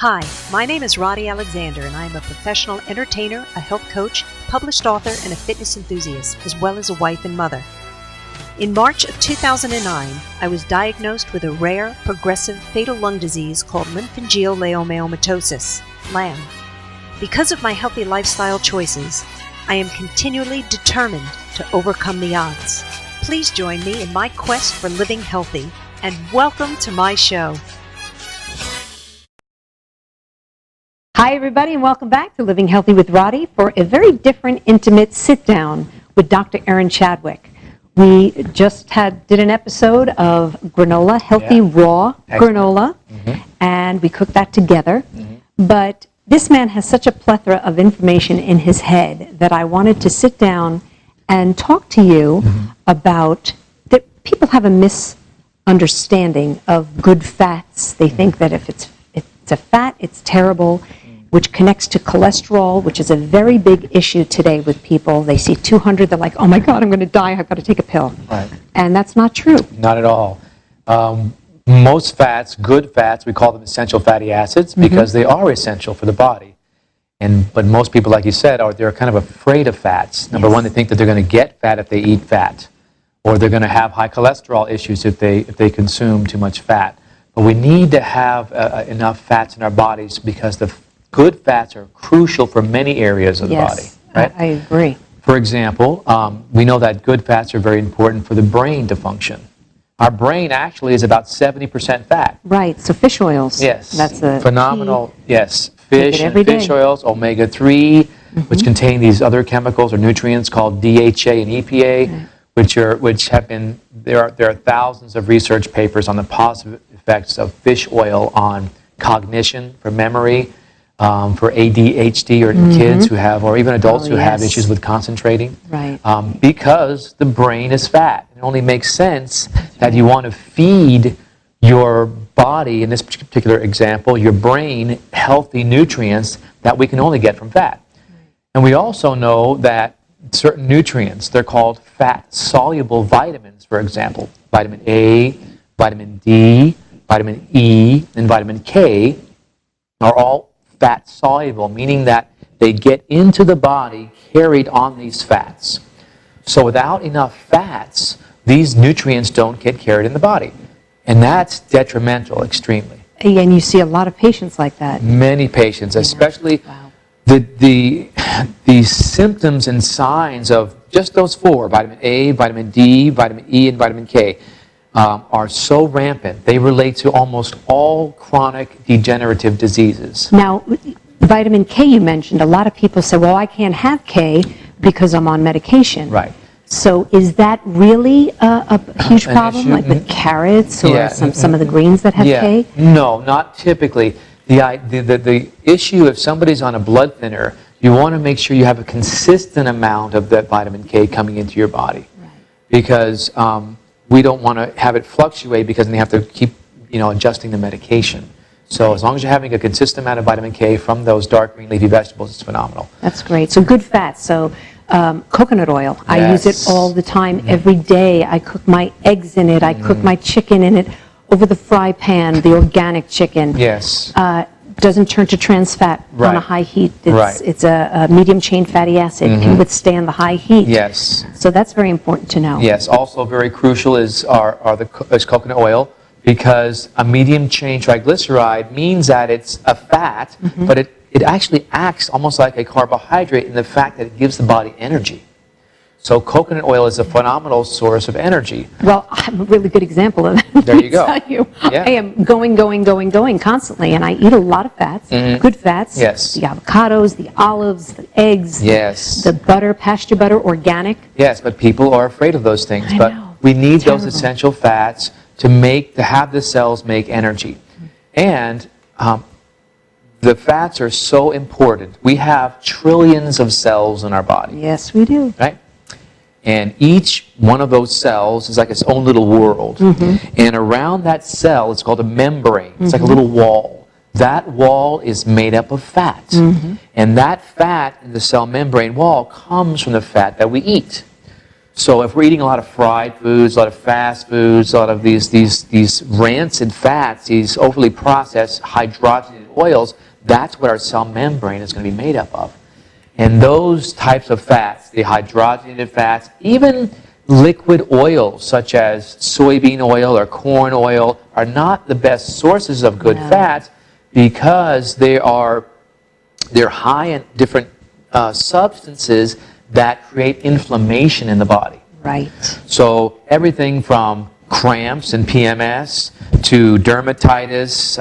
Hi, my name is Rodi Alexander, and I am a professional entertainer, a health coach, published author, and a fitness enthusiast, as well as a wife and mother. In March of 2009, I was diagnosed with a rare, progressive, fatal lung disease called lymphangial leiomyomatosis, LAM. Because of my healthy lifestyle choices, I am continually determined to overcome the odds. Please join me in my quest for living healthy, and welcome to my show. Hi, everybody, and welcome back to Living Healthy with Rodi for a very different, intimate sit-down with Dr. Erin Chadwick. We just did an episode of granola, healthy raw granola, and we cooked that together. But this man has such a plethora of information in his head that I wanted to sit down and talk to you about that. People have a misunderstanding of good fats. They think that if it's a fat, it's terrible, which connects to cholesterol, which is a very big issue today with people. They see 200, they're like, oh my God, I'm going to die, I've got to take a pill. Right. And that's not true. Not at all. Most fats, good fats, we call them essential fatty acids because they are essential for the body. But most people, like you said, they're kind of afraid of fats. Number one, they think that they're going to get fat if they eat fat, or they're going to have high cholesterol issues if they consume too much fat. But we need to have enough fats in our bodies because the good fats are crucial for many areas of the body. Right? I agree. For example, we know that good fats are very important for the brain to function. Our brain actually is about 70% fat. Right, so fish oils. Yes. That's a phenomenal. key. Yes, fish and fish oils, omega-3, which contain these other chemicals or nutrients called DHA and EPA, there are thousands of research papers on the positive effects of fish oil on cognition, for memory, for ADHD or kids who have, or even adults who have issues with concentrating. Right. Because the brain is fat. It only makes sense that you want to feed your body, in this particular example, your brain, healthy nutrients that we can only get from fat. And we also know that certain nutrients, they're called fat-soluble vitamins, for example, vitamin A, vitamin D, vitamin E, and vitamin K are all fat-soluble, meaning that they get into the body carried on these fats. So without enough fats, these nutrients don't get carried in the body. And that's detrimental, extremely. And you see a lot of patients like that. Many patients, especially the symptoms and signs of just those four, vitamin A, vitamin D, vitamin E, and vitamin K, are so rampant. They relate to almost all chronic degenerative diseases. Now, vitamin K you mentioned, a lot of people say, well, I can't have K because I'm on medication. Right. So is that really a huge problem, like with carrots or some of the greens that have K? No, not typically. The issue, if somebody's on a blood thinner, you want to make sure you have a consistent amount of that vitamin K coming into your body. Right. Because we don't want to have it fluctuate, because then you have to keep adjusting the medication. So as long as you're having a consistent amount of vitamin K from those dark green leafy vegetables, it's phenomenal. That's great. So good fats. So coconut oil. Yes. I use it all the time, every day. I cook my eggs in it. I cook my chicken in it over the fry pan, the organic chicken. Yes. Doesn't turn to trans fat on a high heat. It's a medium chain fatty acid. Can withstand the high heat. Yes. So that's very important to know. Yes. Also very crucial is coconut oil, because a medium chain triglyceride means that it's a fat, but it actually acts almost like a carbohydrate in the fact that it gives the body energy. So coconut oil is a phenomenal source of energy. Well, I'm a really good example of that. There you go. I am going constantly, and I eat a lot of fats, good fats. Yes. The avocados, the olives, the eggs. Yes. The butter, pasture butter, organic. Yes, but people are afraid of those things. But we need those essential fats to have the cells make energy. And the fats are so important. We have trillions of cells in our body. Yes, we do. Right? And each one of those cells is like its own little world. And around that cell, it's called a membrane. It's like a little wall. That wall is made up of fat. And that fat in the cell membrane wall comes from the fat that we eat. So if we're eating a lot of fried foods, a lot of fast foods, a lot of these rancid fats, these overly processed hydrogenated oils, that's what our cell membrane is going to be made up of. And those types of fats, the hydrogenated fats, even liquid oils such as soybean oil or corn oil are not the best sources of good fats because they're high in different substances that create inflammation in the body. Right. So everything from cramps and PMS to dermatitis,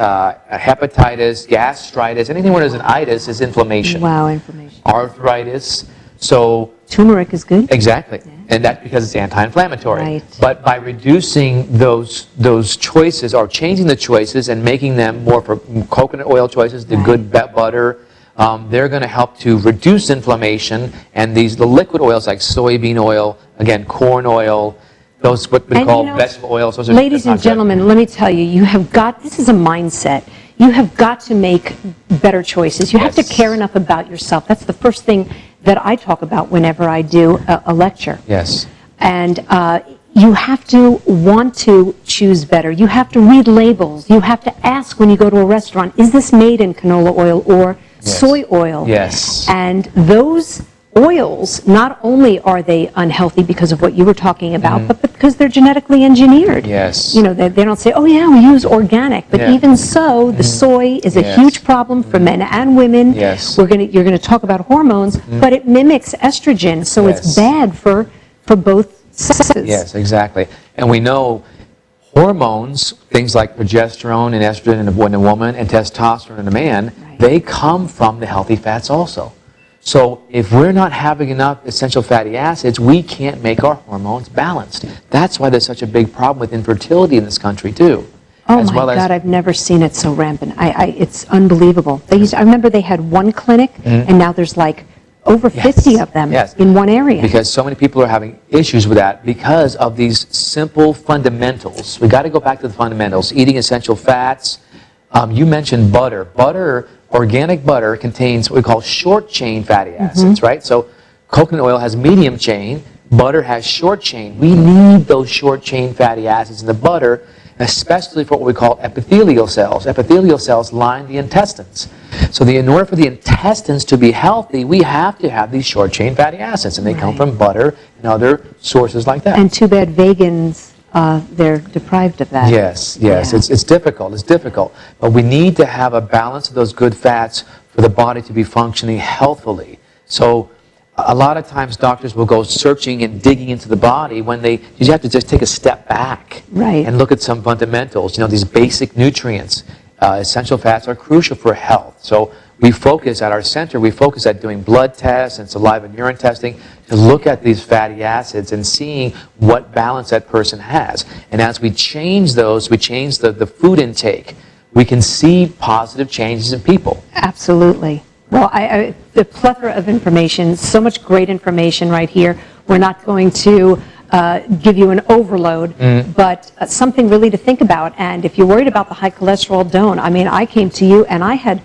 hepatitis, gastritis, anything where there's an itis is inflammation. Wow, inflammation. Arthritis. So turmeric is good. exactly, and that's because it's anti-inflammatory. Right. But by reducing those choices or changing the choices and making them more for coconut oil choices, the good butter, they're going to help to reduce inflammation. And the liquid oils like soybean oil, again, corn oil, those what we call vegetable oils. Those ladies and gentlemen, let me tell you, this is a mindset. You have got to make better choices. You have to care enough about yourself. That's the first thing that I talk about whenever I do a lecture. Yes. And you have to want to choose better. You have to read labels. You have to ask when you go to a restaurant, is this made in canola oil or soy oil? Yes. And those oils, not only are they unhealthy because of what you were talking about, but because they're genetically engineered. Yes. You know, they don't say, oh yeah, we use organic. But even so, the soy is a huge problem for men and women. Yes. You're going to talk about hormones, but it mimics estrogen, so it's bad for both sexes. Yes, exactly. And we know hormones, things like progesterone and estrogen in a woman and testosterone in a man, they come from the healthy fats also. So if we're not having enough essential fatty acids, we can't make our hormones balanced. That's why there's such a big problem with infertility in this country too. Oh my God, I've never seen it so rampant. It's unbelievable. I remember they had one clinic, and now there's like over 50 of them in one area. Because so many people are having issues with that because of these simple fundamentals. We got to go back to the fundamentals. Eating essential fats. You mentioned butter. Organic butter contains what we call short chain fatty acids, right? So coconut oil has medium chain, butter has short chain. We need those short chain fatty acids in the butter, especially for what we call epithelial cells. Epithelial cells line the intestines. So in order for the intestines to be healthy, we have to have these short chain fatty acids, and they come from butter and other sources like that. And too bad vegans, they're deprived of that. Yes. It's difficult. But we need to have a balance of those good fats for the body to be functioning healthily. So a lot of times doctors will go searching and digging into the body when you have to just take a step back and look at some fundamentals. You know, these basic nutrients. Essential fats are crucial for health. So we focus at our center, at doing blood tests and saliva and urine testing to look at these fatty acids and seeing what balance that person has. And as we change those, we change the food intake, we can see positive changes in people. Absolutely. Well, the plethora of information, so much great information right here. We're not going to give you an overload, but something really to think about. And if you're worried about the high cholesterol, don't. I mean, I came to you and I had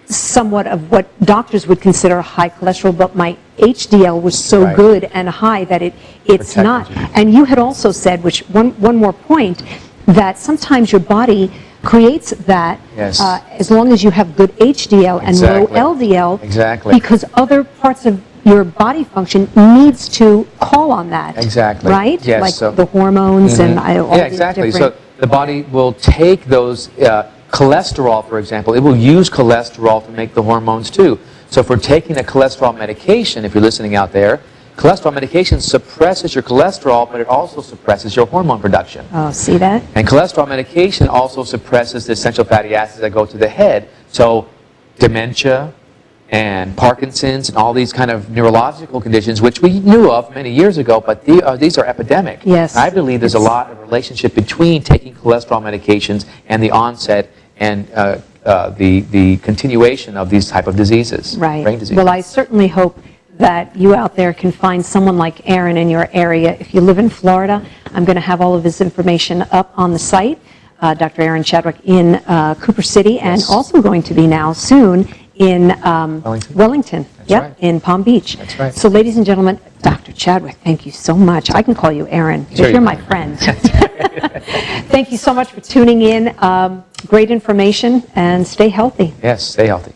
somewhat of what doctors would consider high cholesterol, but my HDL was so good and high that it's not. And you had also said, which one more point, that sometimes your body creates that as long as you have good HDL and low LDL, because other parts of your body function needs to call on that. Right? Yes. Like So, the hormones and all these different... So the body will take those cholesterol, for example, it will use cholesterol to make the hormones too. So if we're taking a cholesterol medication, if you're listening out there, cholesterol medication suppresses your cholesterol, but it also suppresses your hormone production. Oh, see that? And cholesterol medication also suppresses the essential fatty acids that go to the head. So dementia and Parkinson's and all these kind of neurological conditions, which we knew of many years ago, but these are epidemic. Yes. I believe there's a lot of relationship between taking cholesterol medications and the onset and the continuation of these type of diseases, brain diseases. Well, I certainly hope that you out there can find someone like Aaron in your area. If you live in Florida, I'm going to have all of his information up on the site. Dr. Aaron Chadwick in Cooper City, and also going to be now soon in Wellington. Yep, right. in Palm Beach. That's right. So ladies and gentlemen, Dr. Chadwick, thank you so much. I can call you Aaron because Sure you're you my can. friend. Thank you so much for tuning in. Great information, and stay healthy. Yes, stay healthy.